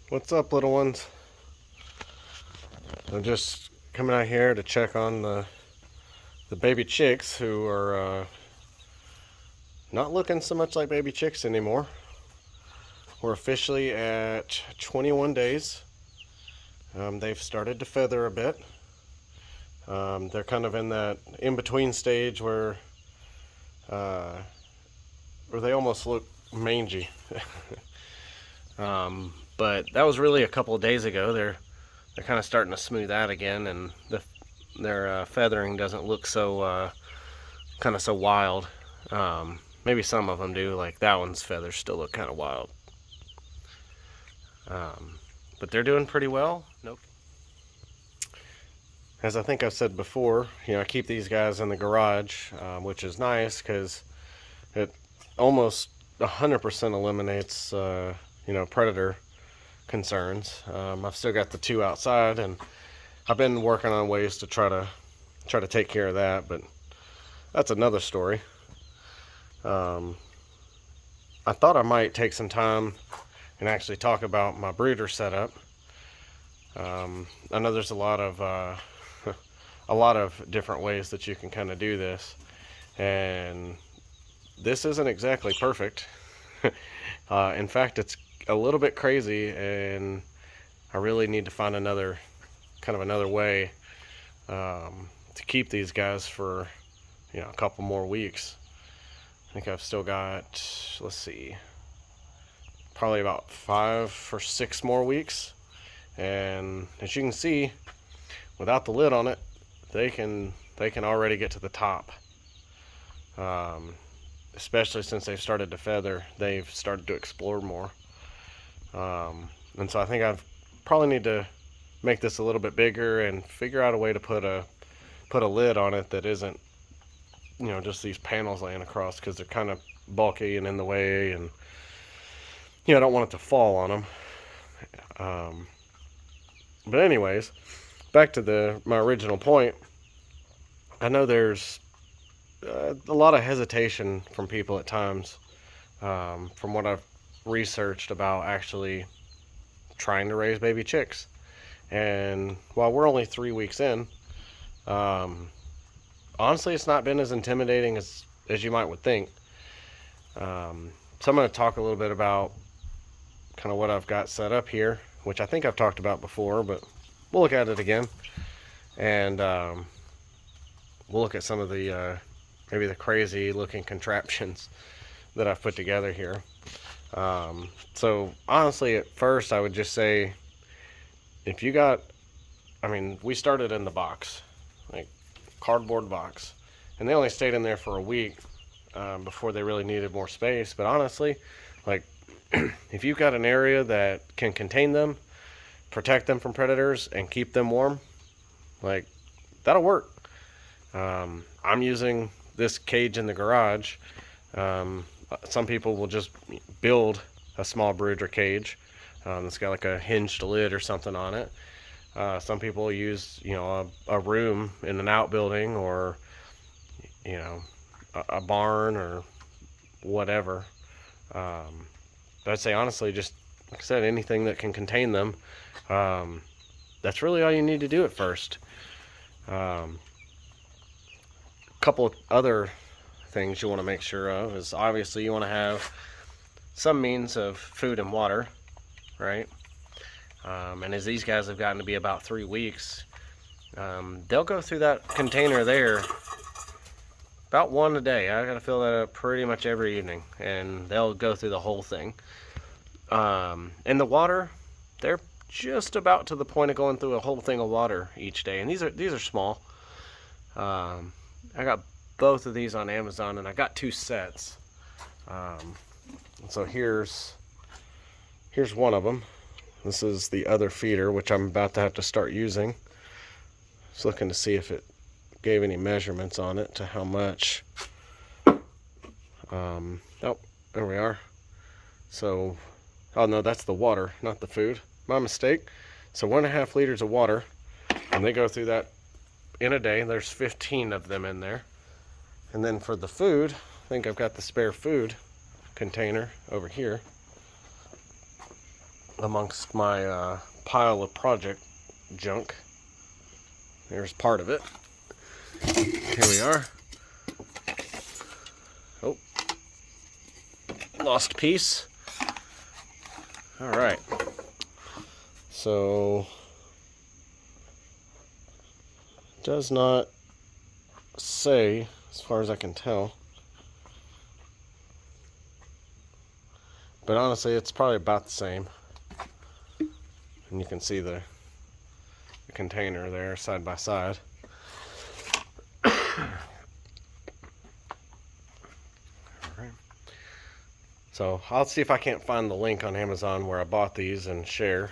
What's up, little ones? I'm just coming out here to check on the baby chicks who are not looking so much like baby chicks anymore. We're officially at 21 days. They've started to feather a bit. They're kind of in that in-between stage uh, where they almost look mangy. But that was really a couple of days ago. They're kind of starting to smooth out again, and their feathering doesn't look so kind of so wild. Maybe some of them do, like that one's feathers still look kind of wild. But they're doing pretty well. Nope. As I think I've said before, I keep these guys in the garage, which is nice because it almost 100% eliminates, predator concerns. I've still got the two outside, and I've been working on ways to try to take care of that, but that's another story. I thought I might take some time and actually talk about my brooder setup. I know there's a lot of different ways that you can kind of do this, and this isn't exactly perfect. In fact, it's a little bit crazy, and I really need to find another way to keep these guys for a couple more weeks. I think I've still got, let's see, probably about 5 or 6 more weeks, and as you can see, without the lid on it, they can already get to the top. Especially since they've started to feather, they've started to explore more. And so I think I've probably need to make this a little bit bigger and figure out a way to put a lid on it that isn't, just these panels laying across, because they're kind of bulky and in the way, and I don't want it to fall on them. But anyways, back to my original point. I know there's a lot of hesitation from people at times, from what I've researched about actually trying to raise baby chicks. And while we're only 3 weeks in, honestly, it's not been as intimidating as you might would think. So I'm going to talk a little bit about kind of what I've got set up here, which I think I've talked about before, but we'll look at it again. And we'll look at some of the maybe the crazy looking contraptions that I've put together here. So honestly, at first I would just say, if you got, we started in the box, like cardboard box, and they only stayed in there for a week before they really needed more space. But honestly, like if you've got an area that can contain them, protect them from predators, and keep them warm, like that'll work. I'm using this cage in the garage. Some people will just build a small brooder cage that's got like a hinged lid or something on it. Some people use a room in an outbuilding, or a barn or whatever. But I'd say honestly, just like I said, anything that can contain them. That's really all you need to do at first. Couple of other things you want to make sure of is, obviously you want to have some means of food and water, right? And as these guys have gotten to be about 3 weeks, they'll go through that container there about one a day. I gotta fill that up pretty much every evening, and they'll go through the whole thing. And the water, they're just about to the point of going through a whole thing of water each day, and these are small. I got both of these on Amazon, and I got 2 sets. So here's one of them. This is the other feeder, which I'm about to have to start using. Just looking to see if it gave any measurements on it to how much. Oh, there we are. So, oh no, that's the water, not the food. My mistake. So 1.5 liters of water, and they go through that in a day. There's 15 of them in there. And then for the food, I think I've got the spare food container over here. amongst my pile of project junk. There's part of it. Here we are. Oh, lost piece. All right. So, does not say, as far as I can tell. But honestly, it's probably about the same. And you can see the container there side by side. Alright. So I'll see if I can't find the link on Amazon where I bought these and share.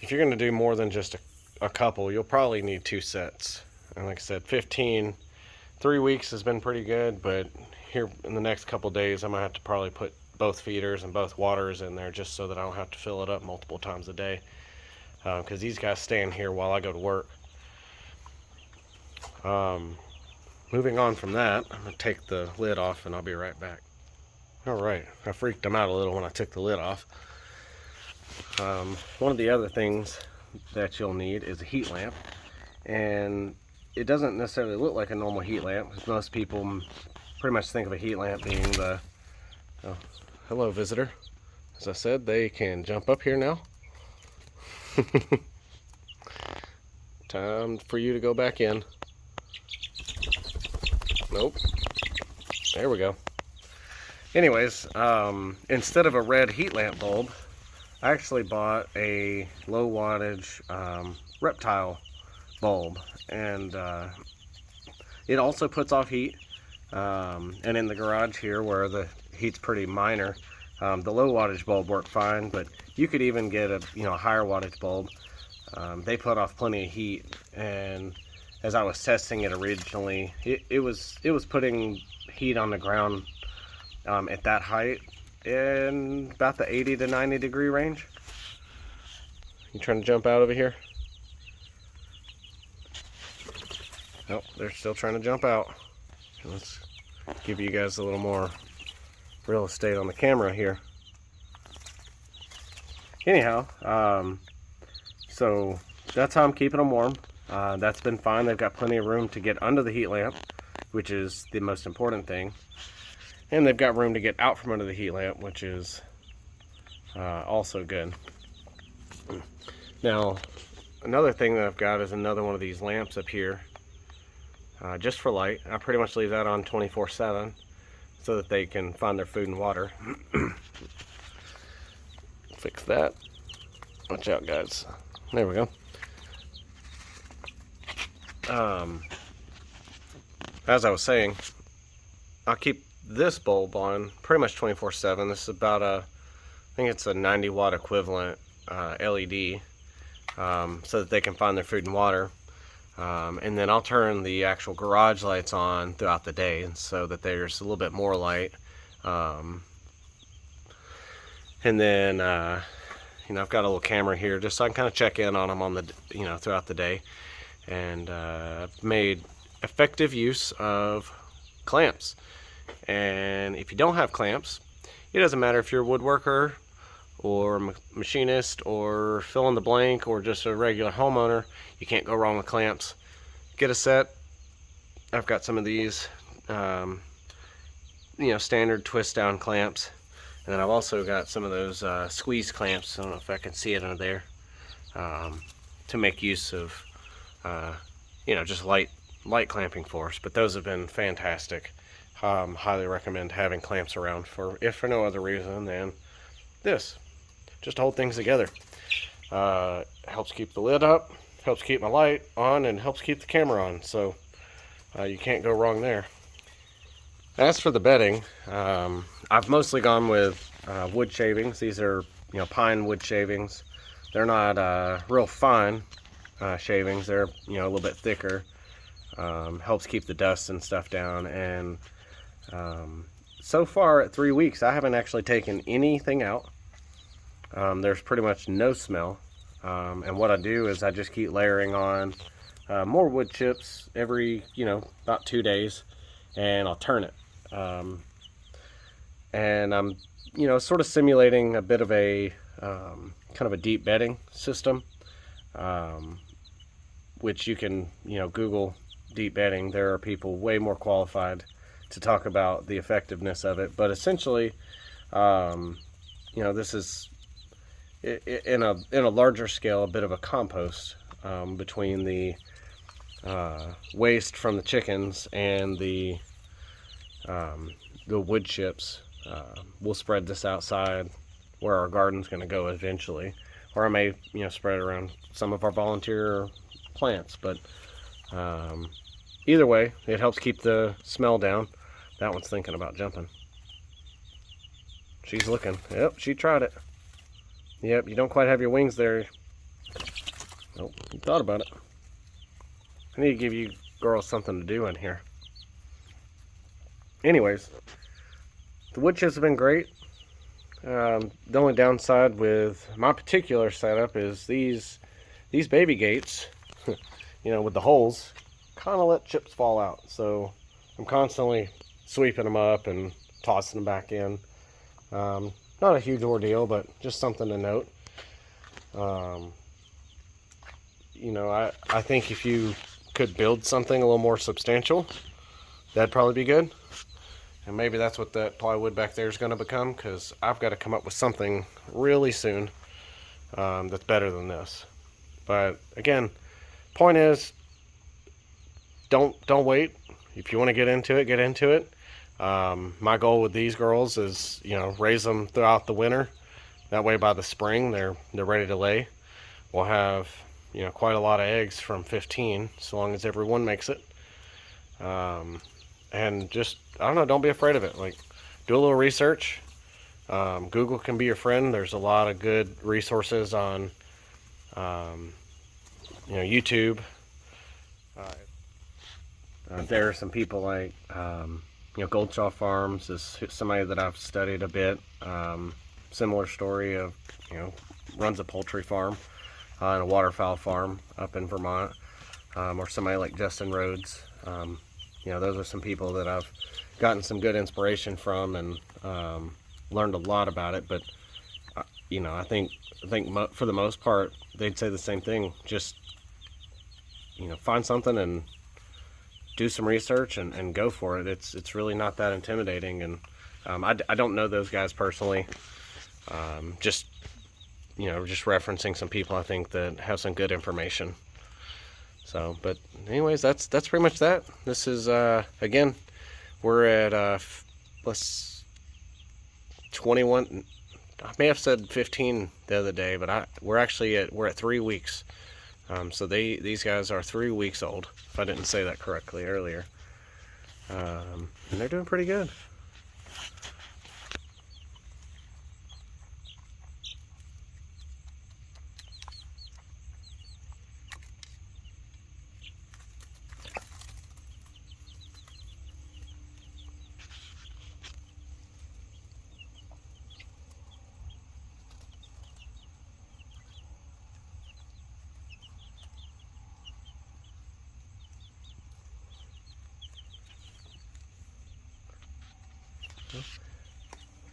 If you're going to do more than just a couple, you'll probably need 2 sets. And like I said, 3 weeks has been pretty good, but here in the next couple days I might have to probably put both feeders and both waters in there just so that I don't have to fill it up multiple times a day, because these guys stay in here while I go to work. Moving on from that, I'm going to take the lid off and I'll be right back. Alright, I freaked them out a little when I took the lid off. One of the other things that you'll need is a heat lamp, and it doesn't necessarily look like a normal heat lamp, because most people pretty much think of a heat lamp being the... Oh, hello, visitor. As I said, they can jump up here now. Time for you to go back in. Nope. There we go. Anyways, instead of a red heat lamp bulb, I actually bought a low wattage reptile bulb, and it also puts off heat. And in the garage here, where the heat's pretty minor, the low wattage bulb worked fine, but you could even get a higher wattage bulb. They put off plenty of heat, and as I was testing it originally, it was putting heat on the ground at that height in about the 80 to 90 degree range. You trying to jump out over here? Nope, they're still trying to jump out. Let's give you guys a little more real estate on the camera here. Anyhow, so that's how I'm keeping them warm. That's been fine. They've got plenty of room to get under the heat lamp, which is the most important thing. And they've got room to get out from under the heat lamp, which is also good. Now, another thing that I've got is another one of these lamps up here, just for light. I pretty much leave that on 24/7 so that they can find their food and water. Fix that. Watch out, guys. There we go. As I was saying, I'll keep this bulb on pretty much 24/7. This is about I think it's a 90 watt equivalent LED, so that they can find their food and water. And then I'll turn the actual garage lights on throughout the day so that there's a little bit more light. And then I've got a little camera here just so I can kind of check in on them on the throughout the day. And I've made effective use of clamps. And if you don't have clamps, it doesn't matter if you're a woodworker or machinist or fill in the blank or just a regular homeowner, you can't go wrong with clamps. Get a set. I've got some of these standard twist down clamps, and then I've also got some of those squeeze clamps. I don't know if I can see it under there, to make use of just light clamping for us. But those have been fantastic. Highly recommend having clamps around if for no other reason than this, just to hold things together. Helps keep the lid up, helps keep my light on, and helps keep the camera on, so you can't go wrong there. As for the bedding, I've mostly gone with wood shavings. These are pine wood shavings. They're not real fine shavings. They're a little bit thicker. Helps keep the dust and stuff down. And so far at 3 weeks, I haven't actually taken anything out. There's pretty much no smell. And what I do is I just keep layering on more wood chips every about 2 days, and I'll turn it. And I'm sort of simulating a bit of a kind of a deep bedding system, which you can, Google deep bedding. There are people way more qualified to talk about the effectiveness of it. But essentially, this is in a larger scale a bit of a compost between the waste from the chickens and the wood chips. We'll spread this outside where our garden's going to go eventually, or I may spread it around some of our volunteer plants. But either way, it helps keep the smell down. That one's thinking about jumping. She's looking. Yep, she tried it. Yep, you don't quite have your wings there. Nope, you thought about it. I need to give you girls something to do in here. Anyways, the wood chips have been great. The only downside with my particular setup is these baby gates, with the holes, kind of let chips fall out. So I'm constantly sweeping them up and tossing them back in. Not a huge ordeal, but just something to note. I think if you could build something a little more substantial, that'd probably be good. And maybe that's what that plywood back there is going to become, because I've got to come up with something really soon that's better than this. But again, point is, don't wait. If you want to get into it, get into it. My goal with these girls is, raise them throughout the winter. That way by the spring, they're ready to lay. We'll have, quite a lot of eggs from 15, so long as everyone makes it. And just, I don't know, don't be afraid of it. Like, do a little research. Google can be your friend. There's a lot of good resources on, YouTube. There are some people like, Goldshaw Farms is somebody that I've studied a bit. Similar story of, runs a poultry farm and a waterfowl farm up in Vermont. Or somebody like Justin Rhodes. Those are some people that I've gotten some good inspiration from and learned a lot about it. But I think for the most part they'd say the same thing. Just find something and do some research and go for it. It's really not that intimidating. And I don't know those guys personally. Just referencing some people I think that have some good information. So, but anyways, that's pretty much that. This is, again, we're at, 21, I may have said 15 the other day, but we're at 3 weeks. So these guys are 3 weeks old, if I didn't say that correctly earlier. And they're doing pretty good.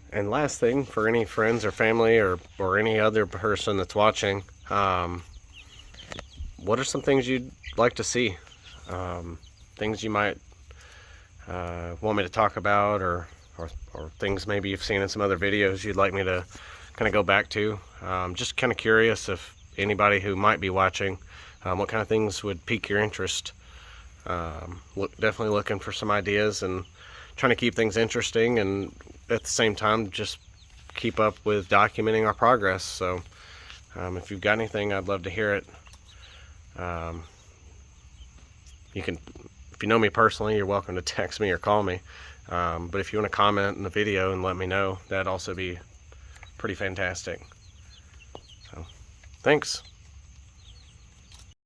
And last thing, for any friends or family or any other person that's watching, what are some things you'd like to see? Things you might want me to talk about, or things maybe you've seen in some other videos you'd like me to kind of go back to. Just kind of curious if anybody who might be watching, what kind of things would pique your interest. Definitely looking for some ideas and trying to keep things interesting, and at the same time just keep up with documenting our progress. So if you've got anything, I'd love to hear it. You can, if you know me personally, you're welcome to text me or call me. But if you want to comment in the video and let me know, that'd also be pretty fantastic. So thanks.